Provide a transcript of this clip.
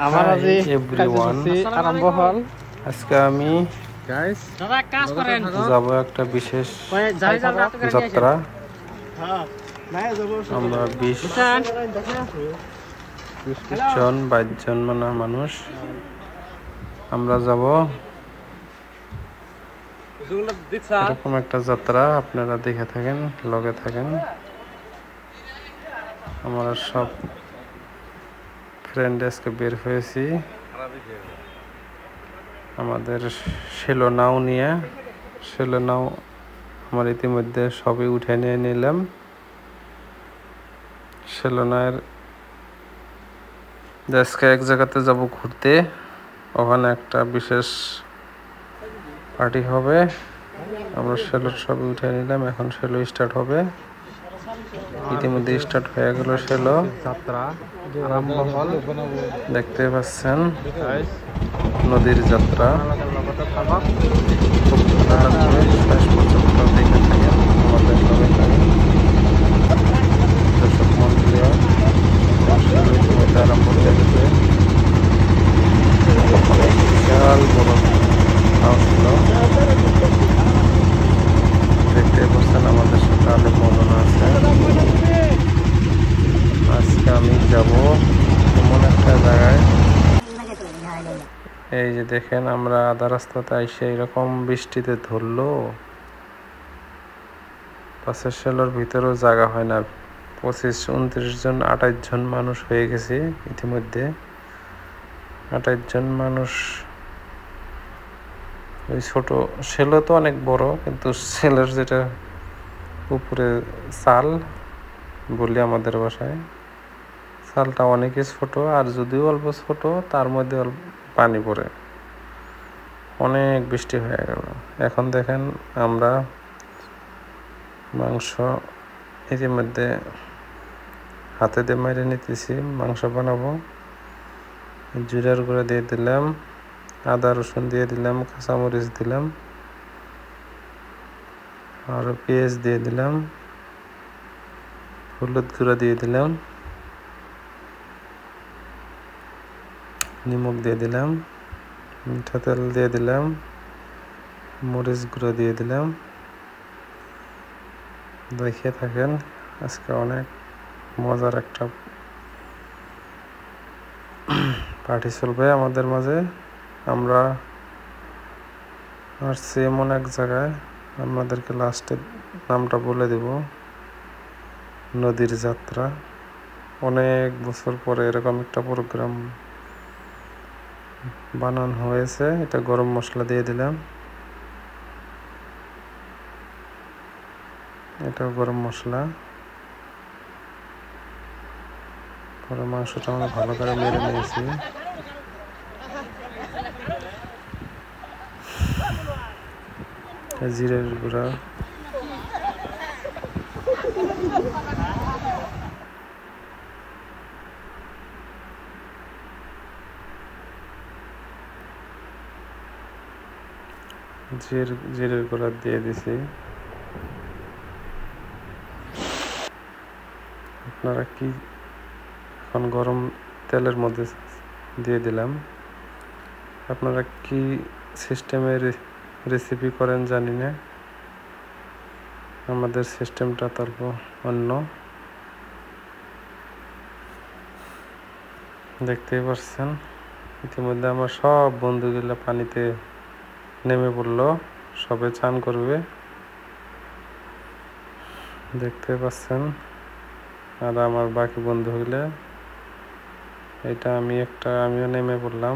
আমার আজি কার্যসূচী আরম্ভ হল। আজকে আমি গাইস দাদা কাজ করেন যাব একটা বিশেষ যাত্রা। আমরা 20 জন 22 জন মানুষ আমরা যাব এরকম একটা যাত্রা। আপনারা দেখে থাকেন, লগে থাকেন। আমরা সব ফ্রেন্ড আজকে বের হয়েছি আমাদের সেলো নাও নিয়ে। সেলো নাও আমার ইতিমধ্যে সবই উঠে নিয়ে নিলাম। সেলো নাওয়ের আজকে এক জায়গাতে যাব ঘুরতে, ওখানে একটা বিশেষ পার্টি হবে। আমরা সেলো সবই উঠে নিলাম, এখন সেলো স্টার্ট হবে। ইতিমধ্যে স্টার্ট হয়ে গেল সেলো যাত্রা আরম্ভ হল। দেখতে পাচ্ছেন নদীর যাত্রা। খুব ভালো লাগবে, শেষ পর্যন্ত দেখে থাকেন, আমাদের লগে থাকেন। দর্শক মন্ডলী ইতিমধ্যে আরম্ভ হয়ে গেছে। বিশাল বড় নাও ছিল, দেখতে পাচ্ছেন। আমাদের সাথে অনেক মদন আছে। আজকে আমি যাব এমন একটা জায়গায়, এই যে দেখেন আমরা আধা রাস্তাতে এসে এরকম বৃষ্টিতে ধরলো, পাশের সেলোর ভিতরেও জায়গা হয় না। 25, 29 জন 28 জন মানুষ হয়ে গেছে ইতিমধ্যে। 28 জন মানুষ। ওই ছোট সেলো তো অনেক বড়, কিন্তু সেলের যেটা উপরে চাল বলি আমাদের বাসায়, চালটা অনেকই ছোট। আর যদিও অল্প ছোট, তার মধ্যে অল্প পানি পড়ে, অনেক বৃষ্টি হয়ে গেল। এখন দেখেন আমরা মাংস ইতিমধ্যে হাতে দিয়ে মেরে নিতেছি, মাংস বানাবো। জিরার গুঁড়া দিয়ে দিলাম, আদা রসুন দিয়ে দিলাম, কাঁচামরিচ দিলাম, আর পেঁয়াজ দিয়ে দিলাম, হলুদ গুঁড়া দিয়ে দিলাম, নিমক দিয়ে দিলাম, মিঠা তেল দিয়ে দিলাম, মরিচ গুঁড়া দিয়ে দিলাম। দেখে থাকেন, আজকে অনেক মজার একটা পার্টি চলবে আমাদের মাঝে। আমরা আসছি এমন এক জায়গায়, আপনাদেরকে লাস্টে নামটা বলে দেব, নদীর যাত্রা। অনেক বছর পরে এরকম একটা প্রোগ্রাম বানানো হয়েছে। এটা গরম মশলা দিয়ে দিলাম, এটা গরম মশলা। পরে মাংসটা আমরা ভালো করে মেরে নিয়েছি। জিরের গুঁড়া, জিরের গুঁড়া দিয়ে দিছি। আপনারা কি এখন গরম তেলের মধ্যে দিয়ে দিলাম। আপনারা কি সিস্টেমের রেসিপি করেন জানি না, আমাদের সিস্টেমটা তারপর অন্য। দেখতেই পাচ্ছেন ইতিমধ্যে আমার সব বন্ধুগুলো পানিতে নেমে পড়লো, সবে চান করবে, দেখতে পাচ্ছেন। আর আমার বাকি বন্ধুগুলো, এটা আমিও নেমে পড়লাম।